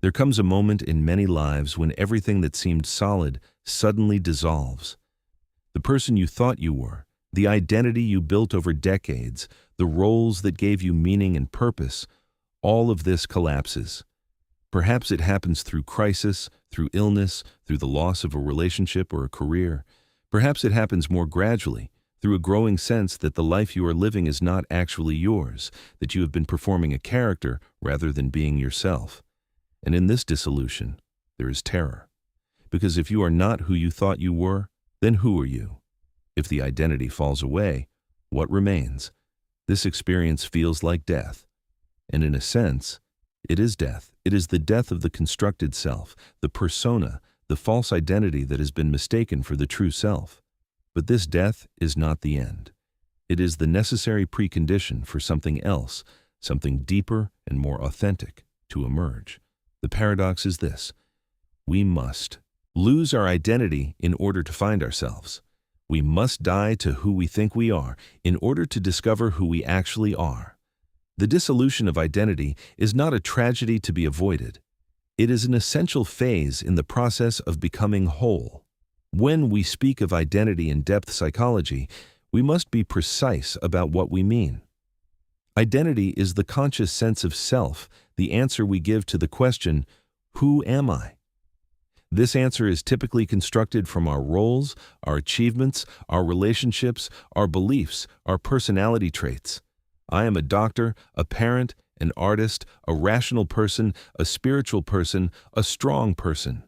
There comes a moment in many lives when everything that seemed solid suddenly dissolves. The person you thought you were, the identity you built over decades, the roles that gave you meaning and purpose, all of this collapses. Perhaps it happens through crisis, through illness, through the loss of a relationship or a career. Perhaps it happens more gradually, through a growing sense that the life you are living is not actually yours, that you have been performing a character rather than being yourself. And in this dissolution, there is terror. Because if you are not who you thought you were, then who are you? If the identity falls away, what remains? This experience feels like death. And in a sense, it is death. It is the death of the constructed self, the persona, the false identity that has been mistaken for the true self. But this death is not the end. It is the necessary precondition for something else, something deeper and more authentic, to emerge. The paradox is this: we must lose our identity in order to find ourselves. We must die to who we think we are in order to discover who we actually are. The dissolution of identity is not a tragedy to be avoided. It is an essential phase in the process of becoming whole. When we speak of identity in depth psychology, we must be precise about what we mean. Identity is the conscious sense of self, the answer we give to the question, who am I? This answer is typically constructed from our roles, our achievements, our relationships, our beliefs, our personality traits. I am a doctor, a parent, an artist, a rational person, a spiritual person, a strong person.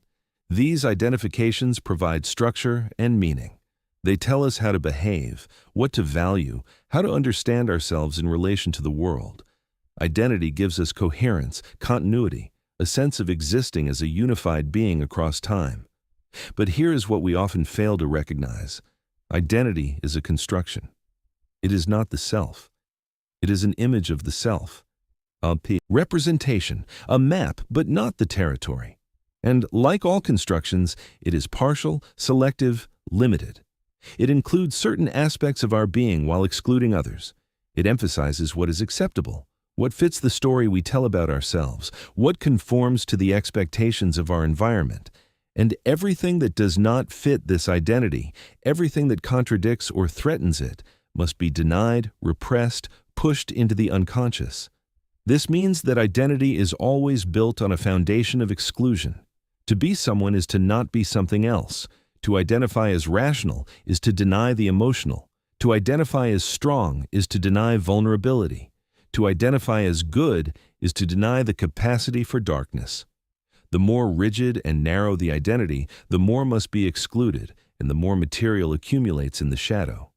These identifications provide structure and meaning. They tell us how to behave, what to value, how to understand ourselves in relation to the world. Identity gives us coherence, continuity, a sense of existing as a unified being across time. But here is what we often fail to recognize. Identity is a construction. It is not the self. It is an image of the self. A representation, a map, but not the territory. And like all constructions, it is partial, selective, limited. It includes certain aspects of our being while excluding others. It emphasizes what is acceptable, what fits the story we tell about ourselves, what conforms to the expectations of our environment. And everything that does not fit this identity, everything that contradicts or threatens it, must be denied, repressed, pushed into the unconscious. This means that identity is always built on a foundation of exclusion. To be someone is to not be something else. To identify as rational is to deny the emotional. To identify as strong is to deny vulnerability. To identify as good is to deny the capacity for darkness. The more rigid and narrow the identity, the more must be excluded, and the more material accumulates in the shadow.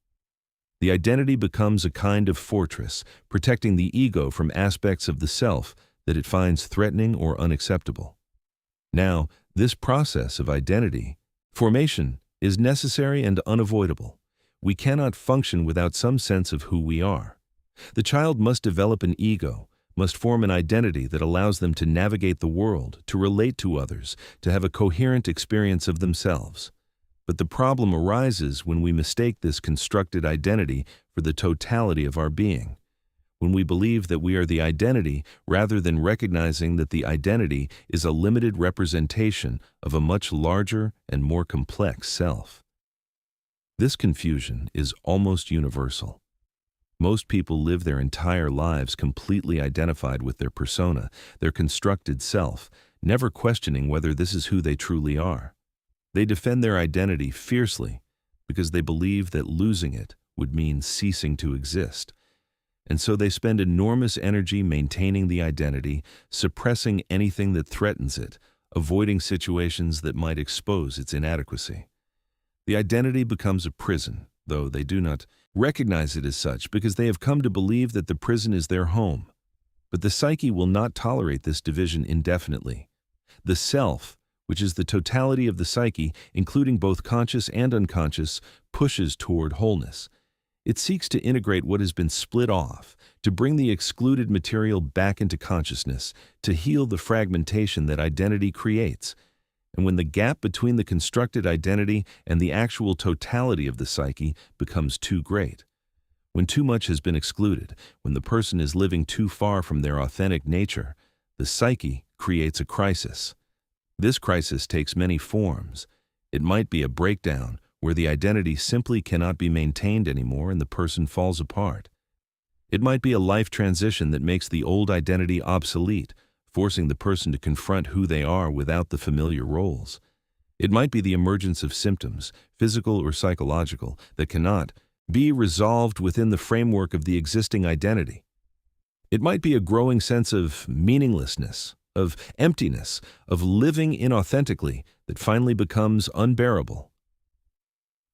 The identity becomes a kind of fortress, protecting the ego from aspects of the self that it finds threatening or unacceptable. Now, this process of identity formation is necessary and unavoidable. We cannot function without some sense of who we are. The child must develop an ego, must form an identity that allows them to navigate the world, to relate to others, to have a coherent experience of themselves. But the problem arises when we mistake this constructed identity for the totality of our being. When we believe that we are the identity rather than recognizing that the identity is a limited representation of a much larger and more complex self. This confusion is almost universal. Most people live their entire lives completely identified with their persona, their constructed self, never questioning whether this is who they truly are. They defend their identity fiercely because they believe that losing it would mean ceasing to exist. And so they spend enormous energy maintaining the identity, suppressing anything that threatens it, avoiding situations that might expose its inadequacy. The identity becomes a prison, though they do not recognize it as such because they have come to believe that the prison is their home. But the psyche will not tolerate this division indefinitely. The self, which is the totality of the psyche, including both conscious and unconscious, pushes toward wholeness. It seeks to integrate what has been split off, to bring the excluded material back into consciousness, to heal the fragmentation that identity creates. And when the gap between the constructed identity and the actual totality of the psyche becomes too great, when too much has been excluded, when the person is living too far from their authentic nature, the psyche creates a crisis. This crisis takes many forms. It might be a breakdown where the identity simply cannot be maintained anymore and the person falls apart. It might be a life transition that makes the old identity obsolete, forcing the person to confront who they are without the familiar roles. It might be the emergence of symptoms, physical or psychological, that cannot be resolved within the framework of the existing identity. It might be a growing sense of meaninglessness, of emptiness, of living inauthentically that finally becomes unbearable.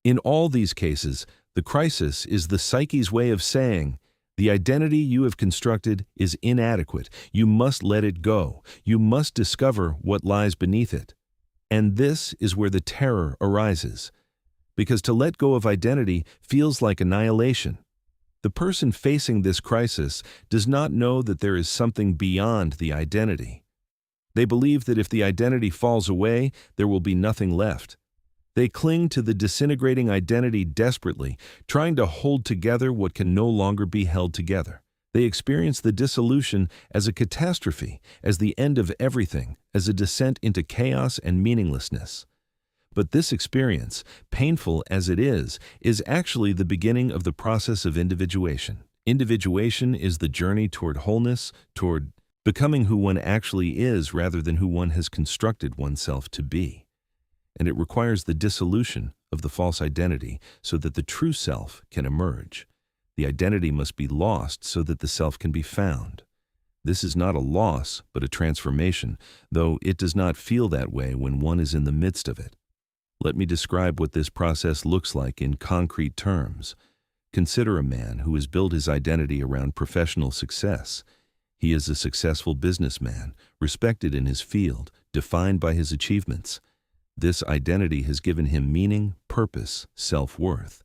In all these cases, the crisis is the psyche's way of saying, the identity you have constructed is inadequate. You must let it go. You must discover what lies beneath it. And this is where the terror arises. Because to let go of identity feels like annihilation. The person facing this crisis does not know that there is something beyond the identity. They believe that if the identity falls away, there will be nothing left. They cling to the disintegrating identity desperately, trying to hold together what can no longer be held together. They experience the dissolution as a catastrophe, as the end of everything, as a descent into chaos and meaninglessness. But this experience, painful as it is actually the beginning of the process of individuation. Individuation is the journey toward wholeness, toward becoming who one actually is rather than who one has constructed oneself to be. And it requires the dissolution of the false identity so that the true self can emerge. The identity must be lost so that the self can be found. This is not a loss, but a transformation, though it does not feel that way when one is in the midst of it. Let me describe what this process looks like in concrete terms. Consider a man who has built his identity around professional success. He is a successful businessman, respected in his field, defined by his achievements. This identity has given him meaning, purpose, self-worth.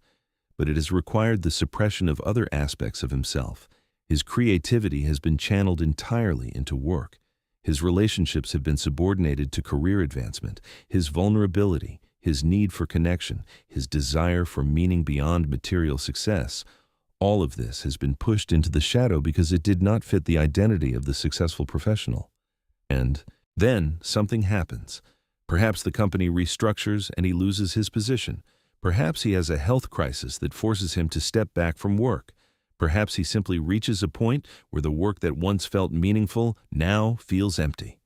But it has required the suppression of other aspects of himself. His creativity has been channeled entirely into work. His relationships have been subordinated to career advancement. His vulnerability, his need for connection, his desire for meaning beyond material success, all of this has been pushed into the shadow because it did not fit the identity of the successful professional. And then something happens. Perhaps the company restructures and he loses his position. Perhaps he has a health crisis that forces him to step back from work. Perhaps he simply reaches a point where the work that once felt meaningful now feels empty.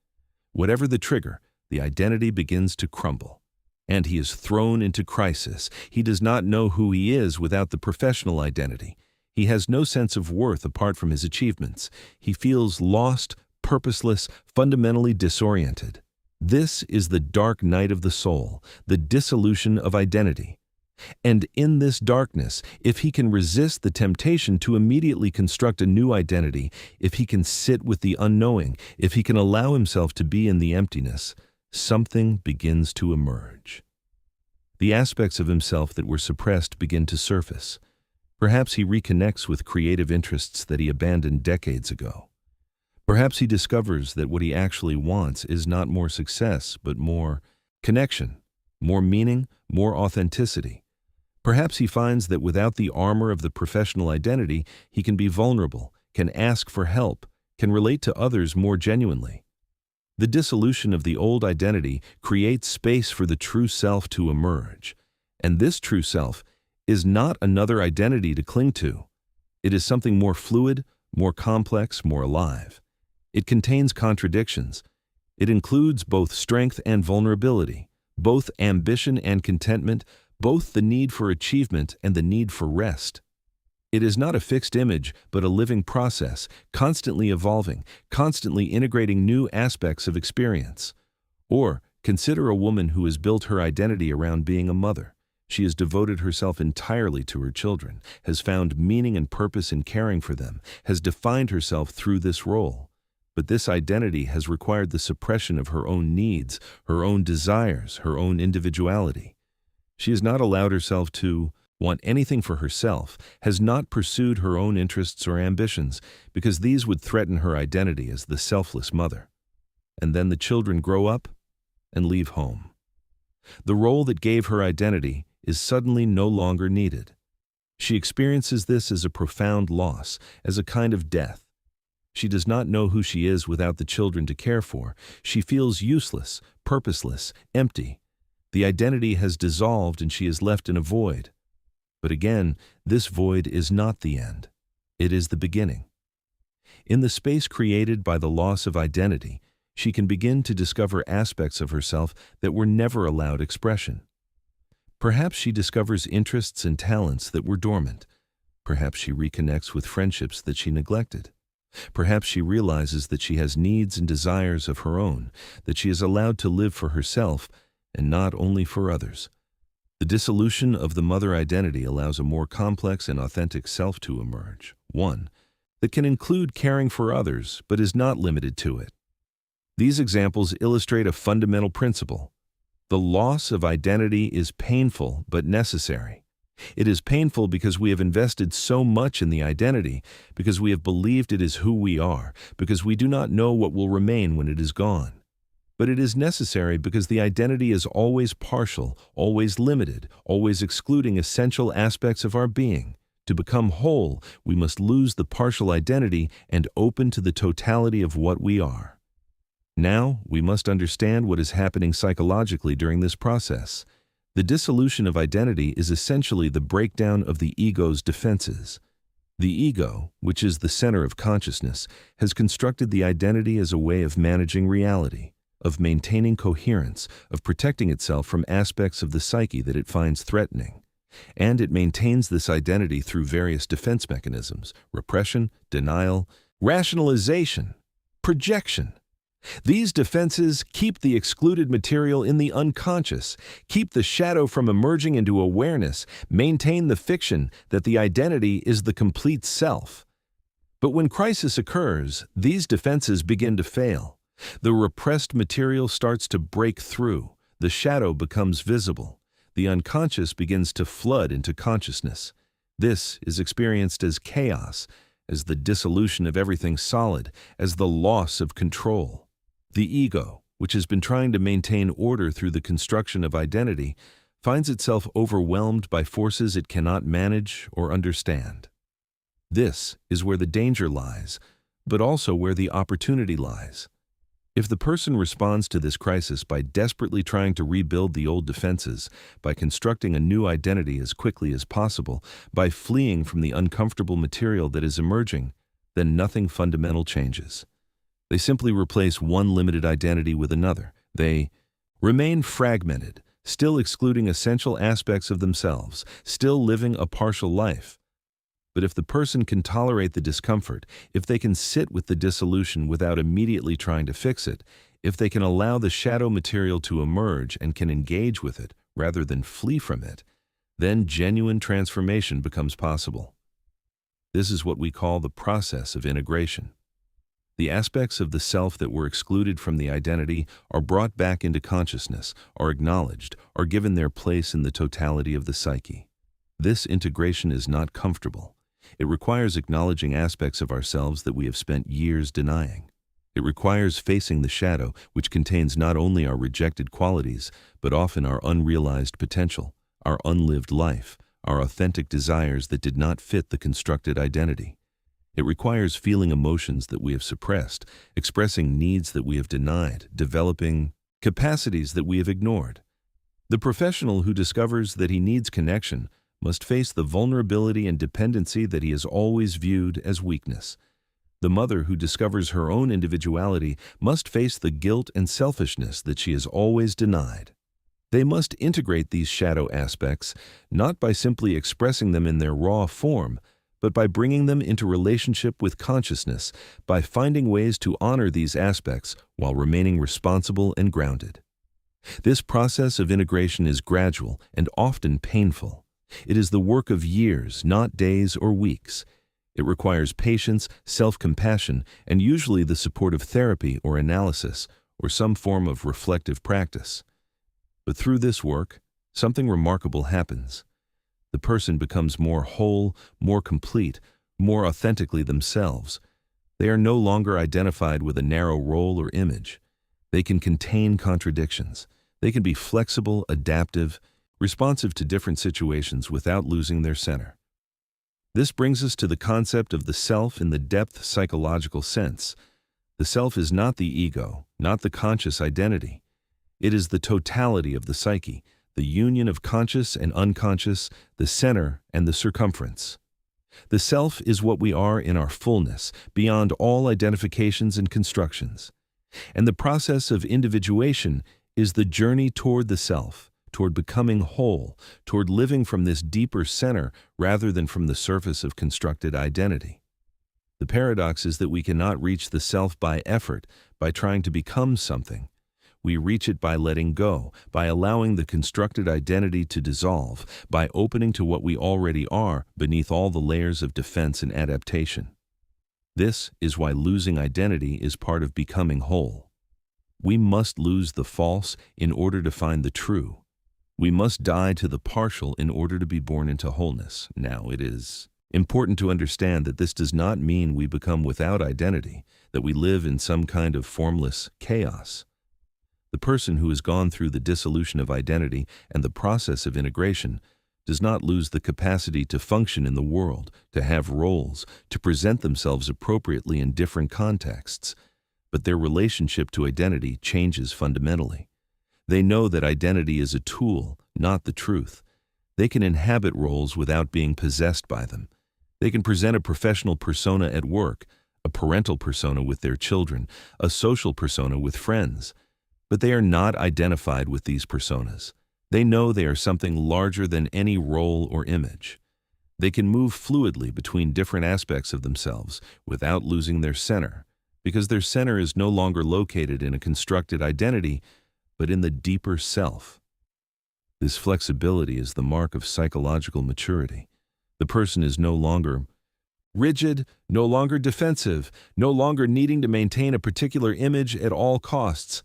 Whatever the trigger, the identity begins to crumble. And he is thrown into crisis. He does not know who he is without the professional identity. He has no sense of worth apart from his achievements. He feels lost, purposeless, fundamentally disoriented. This is the dark night of the soul, the dissolution of identity. And in this darkness, if he can resist the temptation to immediately construct a new identity, if he can sit with the unknowing, if he can allow himself to be in the emptiness, something begins to emerge. The aspects of himself that were suppressed begin to surface. Perhaps he reconnects with creative interests that he abandoned decades ago. Perhaps he discovers that what he actually wants is not more success, but more connection, more meaning, more authenticity. Perhaps he finds that without the armor of the professional identity, he can be vulnerable, can ask for help, can relate to others more genuinely. The dissolution of the old identity creates space for the true self to emerge. And this true self is not another identity to cling to. It is something more fluid, more complex, more alive. It contains contradictions. It includes both strength and vulnerability, both ambition and contentment, both the need for achievement and the need for rest. It is not a fixed image, but a living process, constantly evolving, constantly integrating new aspects of experience. Or consider a woman who has built her identity around being a mother. She has devoted herself entirely to her children, has found meaning and purpose in caring for them, has defined herself through this role. But this identity has required the suppression of her own needs, her own desires, her own individuality. She has not allowed herself to want anything for herself, has not pursued her own interests or ambitions, because these would threaten her identity as the selfless mother. And then the children grow up and leave home. The role that gave her identity is suddenly no longer needed. She experiences this as a profound loss, as a kind of death. She does not know who she is without the children to care for. She feels useless, purposeless, empty. The identity has dissolved and she is left in a void. But again, this void is not the end. It is the beginning. In the space created by the loss of identity, she can begin to discover aspects of herself that were never allowed expression. Perhaps she discovers interests and talents that were dormant. Perhaps she reconnects with friendships that she neglected. Perhaps she realizes that she has needs and desires of her own, that she is allowed to live for herself and not only for others. The dissolution of the mother identity allows a more complex and authentic self to emerge, one that can include caring for others but is not limited to it. These examples illustrate a fundamental principle. The loss of identity is painful but necessary. It is painful because we have invested so much in the identity, because we have believed it is who we are, because we do not know what will remain when it is gone. But it is necessary because the identity is always partial, always limited, always excluding essential aspects of our being. To become whole, we must lose the partial identity and open to the totality of what we are. Now, we must understand what is happening psychologically during this process. The dissolution of identity is essentially the breakdown of the ego's defenses. The ego, which is the center of consciousness, has constructed the identity as a way of managing reality, of maintaining coherence, of protecting itself from aspects of the psyche that it finds threatening. And it maintains this identity through various defense mechanisms: repression, denial, rationalization, projection. These defenses keep the excluded material in the unconscious, keep the shadow from emerging into awareness, maintain the fiction that the identity is the complete self. But when crisis occurs, these defenses begin to fail. The repressed material starts to break through, the shadow becomes visible, the unconscious begins to flood into consciousness. This is experienced as chaos, as the dissolution of everything solid, as the loss of control. The ego, which has been trying to maintain order through the construction of identity, finds itself overwhelmed by forces it cannot manage or understand. This is where the danger lies, but also where the opportunity lies. If the person responds to this crisis by desperately trying to rebuild the old defenses, by constructing a new identity as quickly as possible, by fleeing from the uncomfortable material that is emerging, then nothing fundamental changes. They simply replace one limited identity with another. They remain fragmented, still excluding essential aspects of themselves, still living a partial life. But if the person can tolerate the discomfort, if they can sit with the dissolution without immediately trying to fix it, if they can allow the shadow material to emerge and can engage with it rather than flee from it, then genuine transformation becomes possible. This is what we call the process of integration. The aspects of the self that were excluded from the identity are brought back into consciousness, are acknowledged, are given their place in the totality of the psyche. This integration is not comfortable. It requires acknowledging aspects of ourselves that we have spent years denying. It requires facing the shadow, which contains not only our rejected qualities, but often our unrealized potential, our unlived life, our authentic desires that did not fit the constructed identity. It requires feeling emotions that we have suppressed, expressing needs that we have denied, developing capacities that we have ignored. The professional who discovers that he needs connection must face the vulnerability and dependency that he has always viewed as weakness. The mother who discovers her own individuality must face the guilt and selfishness that she has always denied. They must integrate these shadow aspects, not by simply expressing them in their raw form, but by bringing them into relationship with consciousness, by finding ways to honor these aspects while remaining responsible and grounded. This process of integration is gradual and often painful. It is the work of years, not days or weeks. It requires patience, self-compassion, and usually the support of therapy or analysis, or some form of reflective practice. But through this work, something remarkable happens. The person becomes more whole, more complete, more authentically themselves. They are no longer identified with a narrow role or image. They can contain contradictions. They can be flexible, adaptive, responsive to different situations without losing their center. This brings us to the concept of the self in the depth psychological sense. The self is not the ego, not the conscious identity. It is the totality of the psyche, the union of conscious and unconscious, the center and the circumference. The self is what we are in our fullness, beyond all identifications and constructions. And the process of individuation is the journey toward the self, toward becoming whole, toward living from this deeper center rather than from the surface of constructed identity. The paradox is that we cannot reach the self by effort, by trying to become something. We reach it by letting go, by allowing the constructed identity to dissolve, by opening to what we already are beneath all the layers of defense and adaptation. This is why losing identity is part of becoming whole. We must lose the false in order to find the true. We must die to the partial in order to be born into wholeness. Now, it is important to understand that this does not mean we become without identity, that we live in some kind of formless chaos. The person who has gone through the dissolution of identity and the process of integration does not lose the capacity to function in the world, to have roles, to present themselves appropriately in different contexts, but their relationship to identity changes fundamentally. They know that identity is a tool, not the truth. They can inhabit roles without being possessed by them. They can present a professional persona at work, a parental persona with their children, a social persona with friends. But they are not identified with these personas. They know they are something larger than any role or image. They can move fluidly between different aspects of themselves without losing their center, because their center is no longer located in a constructed identity, but in the deeper self. This flexibility is the mark of psychological maturity. The person is no longer rigid, no longer defensive, no longer needing to maintain a particular image at all costs.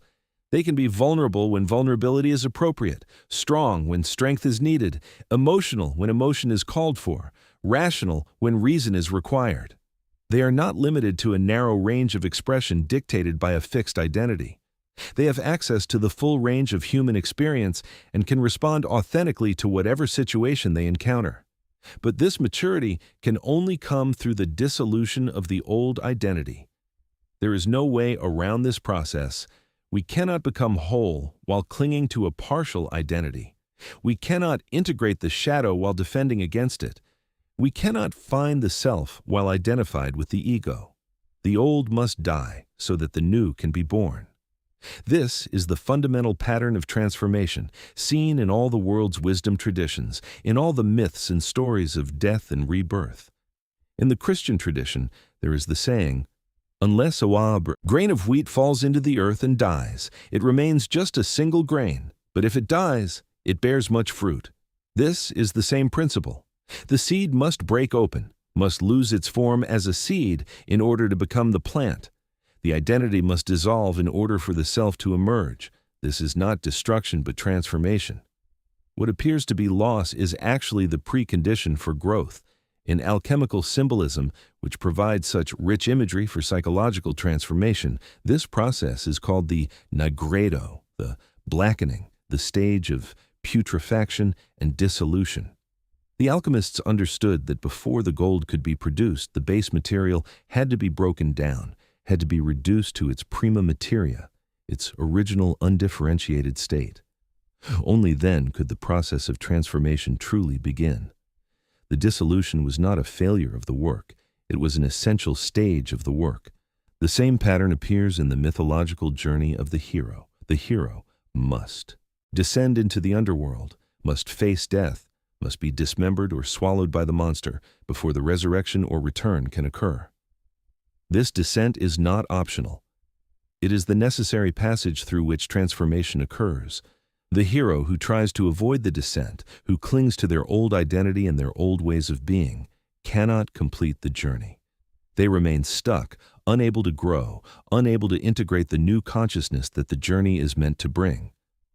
They can be vulnerable when vulnerability is appropriate, strong when strength is needed, emotional when emotion is called for, rational when reason is required. They are not limited to a narrow range of expression dictated by a fixed identity. They have access to the full range of human experience and can respond authentically to whatever situation they encounter. But this maturity can only come through the dissolution of the old identity. There is no way around this process. We cannot become whole while clinging to a partial identity. We cannot integrate the shadow while defending against it. We cannot find the self while identified with the ego. The old must die so that the new can be born. This is the fundamental pattern of transformation, seen in all the world's wisdom traditions, in all the myths and stories of death and rebirth. In the Christian tradition, there is the saying, "Unless a grain of wheat falls into the earth and dies, it remains just a single grain, but if it dies, it bears much fruit." This is the same principle. The seed must break open, must lose its form as a seed in order to become the plant. The identity must dissolve in order for the self to emerge. This is not destruction but transformation. What appears to be loss is actually the precondition for growth. In alchemical symbolism, which provides such rich imagery for psychological transformation, this process is called the Nigredo, the blackening, the stage of putrefaction and dissolution. The alchemists understood that before the gold could be produced, the base material had to be broken down, had to be reduced to its prima materia, its original undifferentiated state. Only then could the process of transformation truly begin. The dissolution was not a failure of the work, it was an essential stage of the work. The same pattern appears in the mythological journey of the hero. The hero must descend into the underworld, must face death, must be dismembered or swallowed by the monster before the resurrection or return can occur. This descent is not optional. It is the necessary passage through which transformation occurs. The hero who tries to avoid the descent, who clings to their old identity and their old ways of being, cannot complete the journey. They remain stuck, unable to grow, unable to integrate the new consciousness that the journey is meant to bring.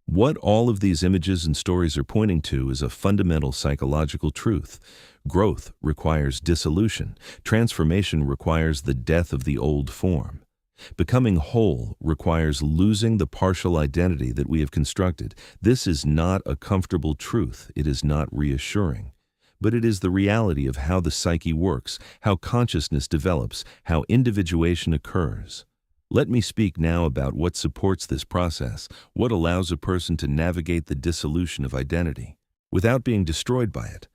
What all of these images and stories are pointing to is a fundamental psychological truth. Growth requires dissolution. Transformation requires the death of the old form. Becoming whole requires losing the partial identity that we have constructed. This is not a comfortable truth. It is not reassuring. but it is the reality of how the psyche works, how consciousness develops, how individuation occurs. Let me speak now about what supports this process, what allows a person to navigate the dissolution of identity without being destroyed by it.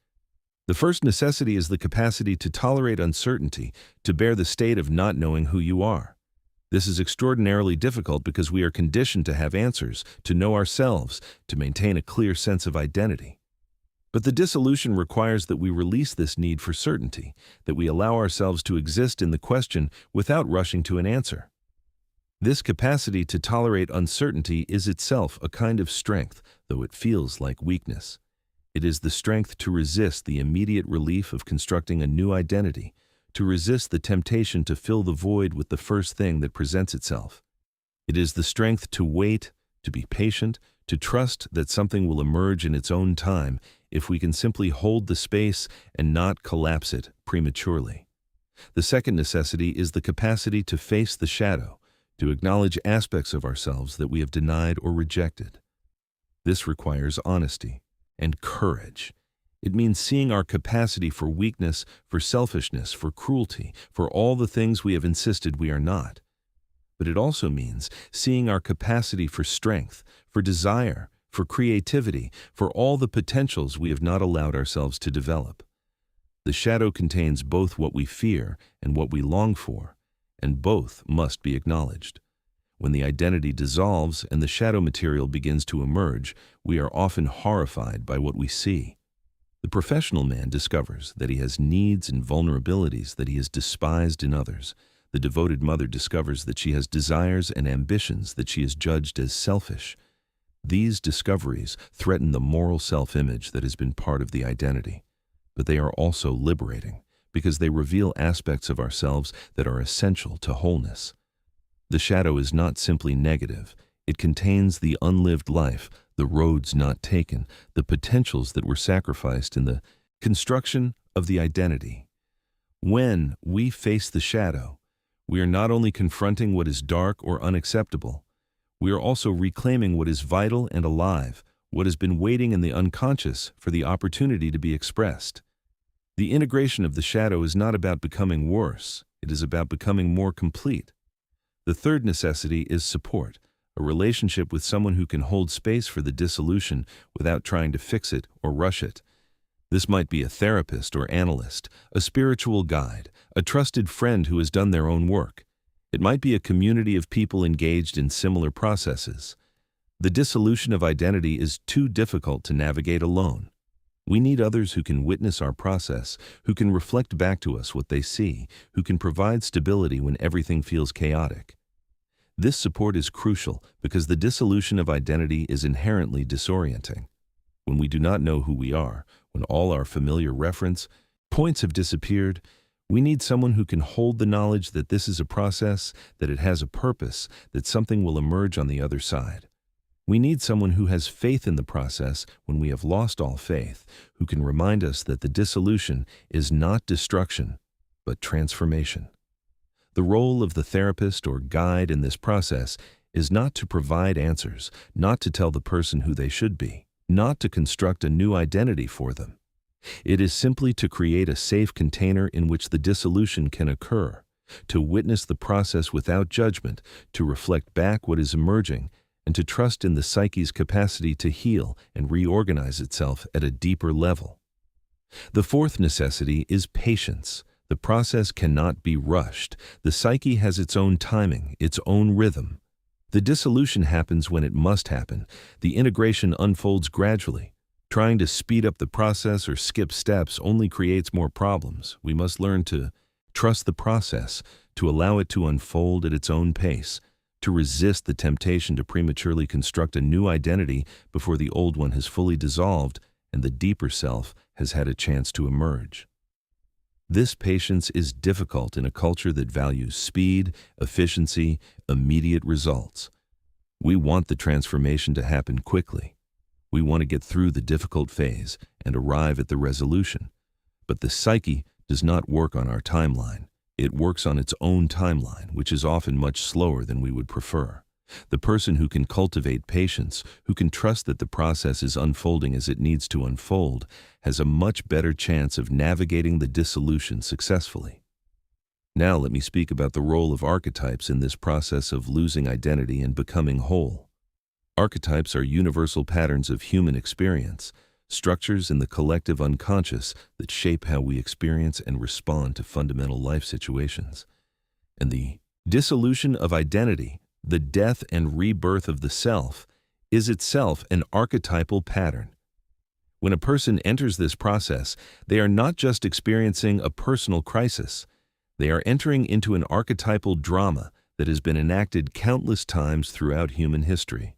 The first necessity is the capacity to tolerate uncertainty, to bear the state of not knowing who you are. This is extraordinarily difficult because we are conditioned to have answers, to know ourselves, to maintain a clear sense of identity. But the dissolution requires that we release this need for certainty, that we allow ourselves to exist in the question without rushing to an answer. This capacity to tolerate uncertainty is itself a kind of strength, though it feels like weakness. It is the strength to resist the immediate relief of constructing a new identity, to resist the temptation to fill the void with the first thing that presents itself. It is the strength to wait, to be patient, to trust that something will emerge in its own time if we can simply hold the space and not collapse it prematurely. The second necessity is the capacity to face the shadow, to acknowledge aspects of ourselves that we have denied or rejected. This requires honesty and courage. It means seeing our capacity for weakness, for selfishness, for cruelty, for all the things we have insisted we are not. But it also means seeing our capacity for strength, for desire, for creativity, for all the potentials we have not allowed ourselves to develop. The shadow contains both what we fear and what we long for, and both must be acknowledged. When the identity dissolves and the shadow material begins to emerge, we are often horrified by what we see. The professional man discovers that he has needs and vulnerabilities that he has despised in others. The devoted mother discovers that she has desires and ambitions that she has judged as selfish. These discoveries threaten the moral self-image that has been part of the identity, but they are also liberating because they reveal aspects of ourselves that are essential to wholeness. The shadow is not simply negative. It contains the unlived life, the roads not taken, the potentials that were sacrificed in the construction of the identity. When we face the shadow, we are not only confronting what is dark or unacceptable, we are also reclaiming what is vital and alive, what has been waiting in the unconscious for the opportunity to be expressed. The integration of the shadow is not about becoming worse, it is about becoming more complete. The third necessity is support, a relationship with someone who can hold space for the dissolution without trying to fix it or rush it. This might be a therapist or analyst, a spiritual guide, a trusted friend who has done their own work. It might be a community of people engaged in similar processes. The dissolution of identity is too difficult to navigate alone. We need others who can witness our process, who can reflect back to us what they see, who can provide stability when everything feels chaotic. This support is crucial because the dissolution of identity is inherently disorienting. When we do not know who we are, when all our familiar reference points have disappeared, we need someone who can hold the knowledge that this is a process, that it has a purpose, that something will emerge on the other side. We need someone who has faith in the process when we have lost all faith, who can remind us that the dissolution is not destruction, but transformation. The role of the therapist or guide in this process is not to provide answers, not to tell the person who they should be, not to construct a new identity for them. It is simply to create a safe container in which the dissolution can occur, to witness the process without judgment, to reflect back what is emerging, and to trust in the psyche's capacity to heal and reorganize itself at a deeper level. The fourth necessity is patience. The process cannot be rushed. The psyche has its own timing, its own rhythm. The dissolution happens when it must happen. The integration unfolds gradually. Trying to speed up the process or skip steps only creates more problems. We must learn to trust the process, to allow it to unfold at its own pace, to resist the temptation to prematurely construct a new identity before the old one has fully dissolved and the deeper self has had a chance to emerge. This patience is difficult in a culture that values speed, efficiency, immediate results. We want the transformation to happen quickly. We want to get through the difficult phase and arrive at the resolution. But the psyche does not work on our timeline. It works on its own timeline, which is often much slower than we would prefer. The person who can cultivate patience, who can trust that the process is unfolding as it needs to unfold, has a much better chance of navigating the dissolution successfully. Now let me speak about the role of archetypes in this process of losing identity and becoming whole. Archetypes are universal patterns of human experience, structures in the collective unconscious that shape how we experience and respond to fundamental life situations. And the dissolution of identity, the death and rebirth of the self, is itself an archetypal pattern. When a person enters this process, they are not just experiencing a personal crisis. They are entering into an archetypal drama that has been enacted countless times throughout human history.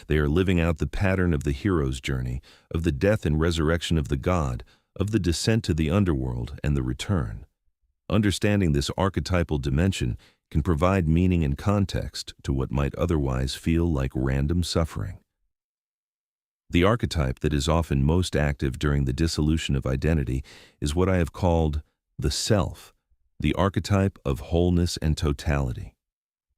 They are living out the pattern of the hero's journey, of the death and resurrection of the god, of the descent to the underworld and the return. Understanding this archetypal dimension can provide meaning and context to what might otherwise feel like random suffering. The archetype that is often most active during the dissolution of identity is what I have called the self, the archetype of wholeness and totality.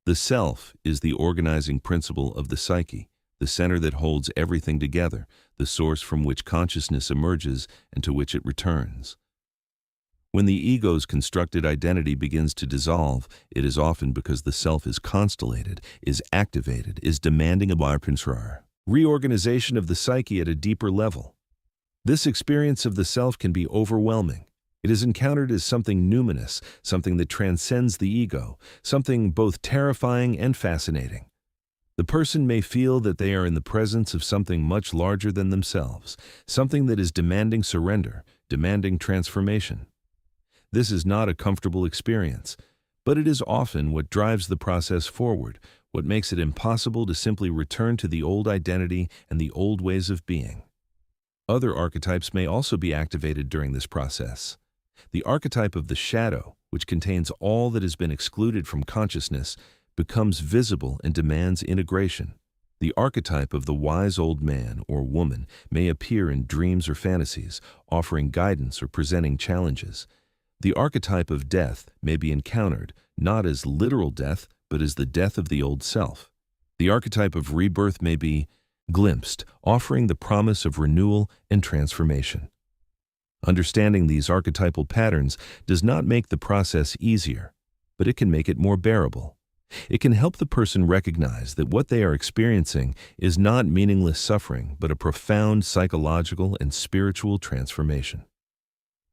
The self is the organizing principle of the psyche, the center that holds everything together, the source from which consciousness emerges and to which it returns. When the ego's constructed identity begins to dissolve, it is often because the self is constellated, is activated, is demanding a reorganization of the psyche at a deeper level. This experience of the self can be overwhelming. It is encountered as something numinous, something that transcends the ego, something both terrifying and fascinating. The person may feel that they are in the presence of something much larger than themselves, something that is demanding surrender, demanding transformation. This is not a comfortable experience, but it is often what drives the process forward, what makes it impossible to simply return to the old identity and the old ways of being. Other archetypes may also be activated during this process. The archetype of the shadow, which contains all that has been excluded from consciousness, becomes visible and demands integration. The archetype of the wise old man or woman may appear in dreams or fantasies, offering guidance or presenting challenges. The archetype of death may be encountered not as literal death, but as the death of the old self. The archetype of rebirth may be glimpsed, offering the promise of renewal and transformation. Understanding these archetypal patterns does not make the process easier, but it can make it more bearable. It can help the person recognize that what they are experiencing is not meaningless suffering, but a profound psychological and spiritual transformation.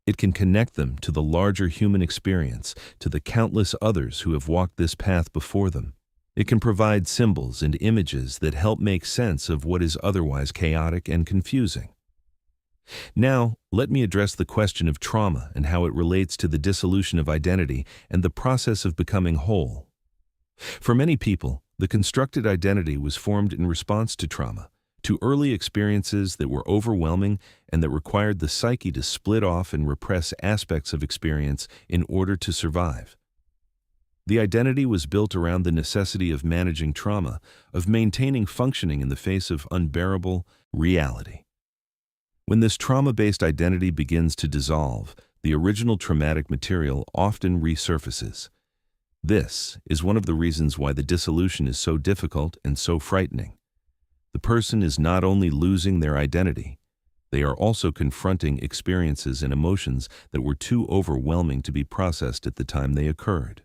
It can connect them to the larger human experience, to the countless others who have walked this path before them. It can provide symbols and images that help make sense of what is otherwise chaotic and confusing. Now, let me address the question of trauma and how it relates to the dissolution of identity and the process of becoming whole. For many people, the constructed identity was formed in response to trauma, to early experiences that were overwhelming and that required the psyche to split off and repress aspects of experience in order to survive. The identity was built around the necessity of managing trauma, of maintaining functioning in the face of unbearable reality. When this trauma-based identity begins to dissolve, the original traumatic material often resurfaces. This is one of the reasons why the dissolution is so difficult and so frightening. The person is not only losing their identity, they are also confronting experiences and emotions that were too overwhelming to be processed at the time they occurred.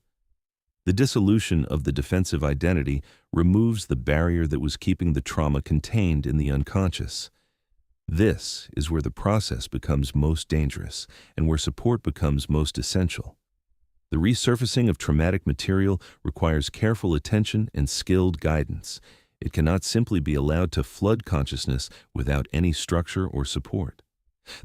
The dissolution of the defensive identity removes the barrier that was keeping the trauma contained in the unconscious. This is where the process becomes most dangerous and where support becomes most essential. The resurfacing of traumatic material requires careful attention and skilled guidance. It cannot simply be allowed to flood consciousness without any structure or support.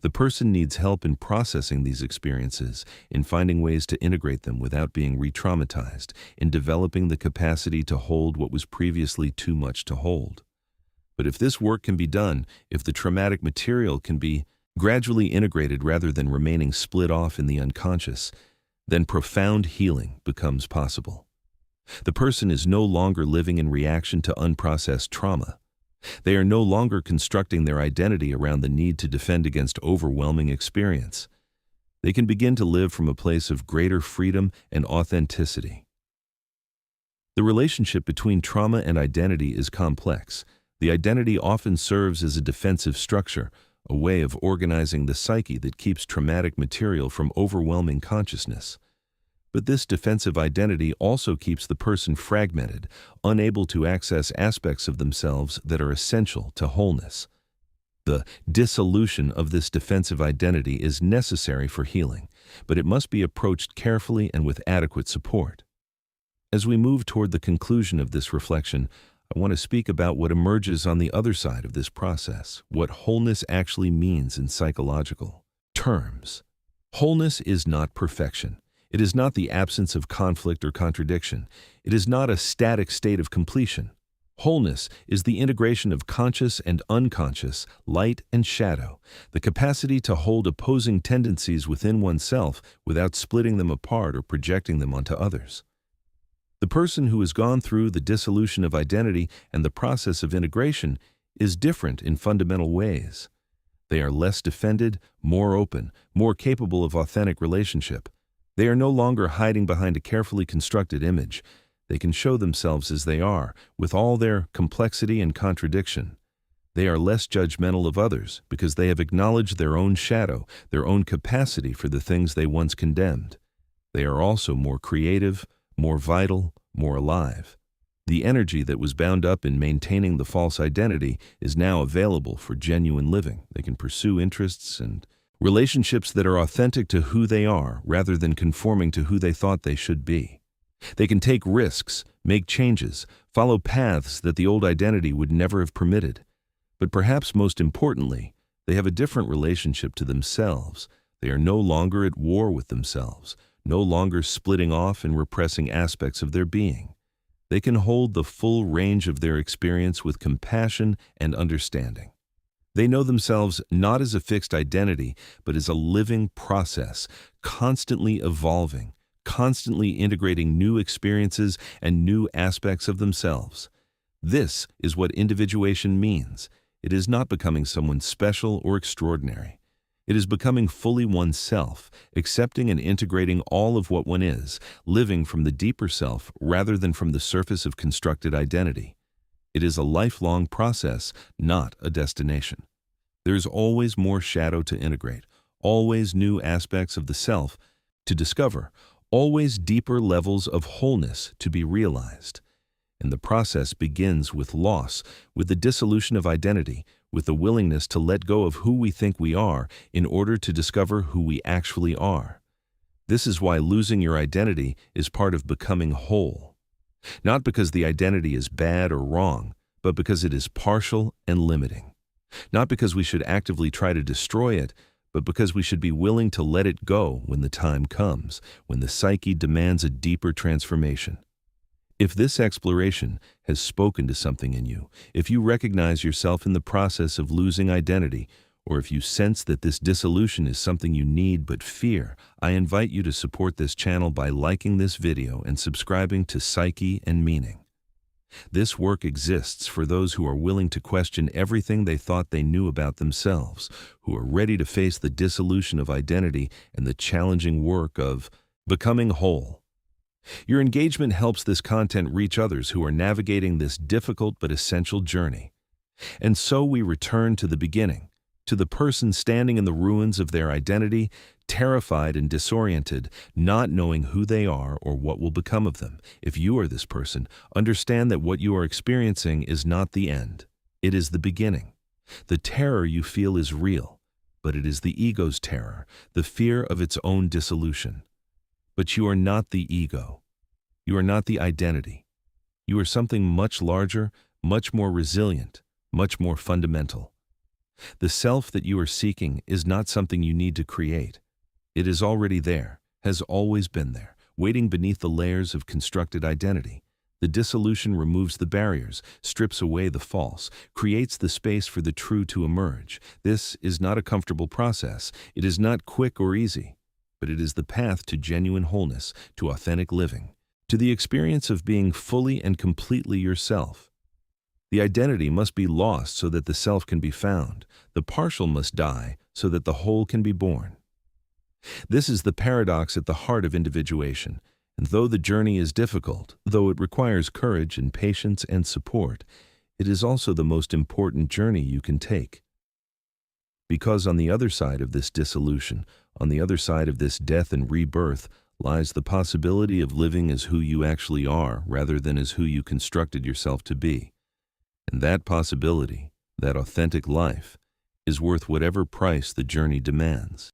The person needs help in processing these experiences, in finding ways to integrate them without being re-traumatized, in developing the capacity to hold what was previously too much to hold. But if this work can be done, if the traumatic material can be gradually integrated rather than remaining split off in the unconscious, then profound healing becomes possible. The person is no longer living in reaction to unprocessed trauma. They are no longer constructing their identity around the need to defend against overwhelming experience. They can begin to live from a place of greater freedom and authenticity. The relationship between trauma and identity is complex. The identity often serves as a defensive structure, a way of organizing the psyche that keeps traumatic material from overwhelming consciousness. But this defensive identity also keeps the person fragmented, unable to access aspects of themselves that are essential to wholeness. The dissolution of this defensive identity is necessary for healing, but it must be approached carefully and with adequate support. As we move toward the conclusion of this reflection, I want to speak about what emerges on the other side of this process, what wholeness actually means in psychological terms. Wholeness is not perfection. It is not the absence of conflict or contradiction. It is not a static state of completion. Wholeness is the integration of conscious and unconscious, light and shadow, the capacity to hold opposing tendencies within oneself without splitting them apart or projecting them onto others. The person who has gone through the dissolution of identity and the process of integration is different in fundamental ways. They are less defended, more open, more capable of authentic relationship. They are no longer hiding behind a carefully constructed image. They can show themselves as they are, with all their complexity and contradiction. They are less judgmental of others because they have acknowledged their own shadow, their own capacity for the things they once condemned. They are also more creative, more vital, more alive. The energy that was bound up in maintaining the false identity is now available for genuine living. They can pursue interests and relationships that are authentic to who they are rather than conforming to who they thought they should be. They can take risks, make changes, follow paths that the old identity would never have permitted. But perhaps most importantly, they have a different relationship to themselves. They are no longer at war with themselves, no longer splitting off and repressing aspects of their being. They can hold the full range of their experience with compassion and understanding. They know themselves not as a fixed identity, but as a living process, constantly evolving, constantly integrating new experiences and new aspects of themselves. This is what individuation means. It is not becoming someone special or extraordinary. It is becoming fully oneself, accepting and integrating all of what one is, living from the deeper self rather than from the surface of constructed identity. It is a lifelong process, not a destination. There is always more shadow to integrate, always new aspects of the self to discover, always deeper levels of wholeness to be realized. And the process begins with loss, with the dissolution of identity, with the willingness to let go of who we think we are in order to discover who we actually are. This is why losing your identity is part of becoming whole. Not because the identity is bad or wrong, but because it is partial and limiting. Not because we should actively try to destroy it, but because we should be willing to let it go when the time comes, when the psyche demands a deeper transformation. If this exploration has spoken to something in you, if you recognize yourself in the process of losing identity, or if you sense that this dissolution is something you need but fear, I invite you to support this channel by liking this video and subscribing to Psyche and Meaning. This work exists for those who are willing to question everything they thought they knew about themselves, who are ready to face the dissolution of identity and the challenging work of becoming whole. Your engagement helps this content reach others who are navigating this difficult but essential journey. And so we return to the beginning, to the person standing in the ruins of their identity, terrified and disoriented, not knowing who they are or what will become of them. If you are this person, understand that what you are experiencing is not the end. It is the beginning. The terror you feel is real, but it is the ego's terror, the fear of its own dissolution. But you are not the ego. You are not the identity. You are something much larger, much more resilient, much more fundamental. The self that you are seeking is not something you need to create. It is already there, has always been there, waiting beneath the layers of constructed identity. The dissolution removes the barriers, strips away the false, creates the space for the true to emerge. This is not a comfortable process. It is not quick or easy, but it is the path to genuine wholeness, to authentic living, to the experience of being fully and completely yourself. The identity must be lost so that the self can be found. The partial must die so that the whole can be born. This is the paradox at the heart of individuation, And though the journey is difficult, though it requires courage and patience and support, it is also the most important journey you can take. Because on the other side of this dissolution, on the other side of this death and rebirth, lies the possibility of living as who you actually are rather than as who you constructed yourself to be. And that possibility, that authentic life, is worth whatever price the journey demands.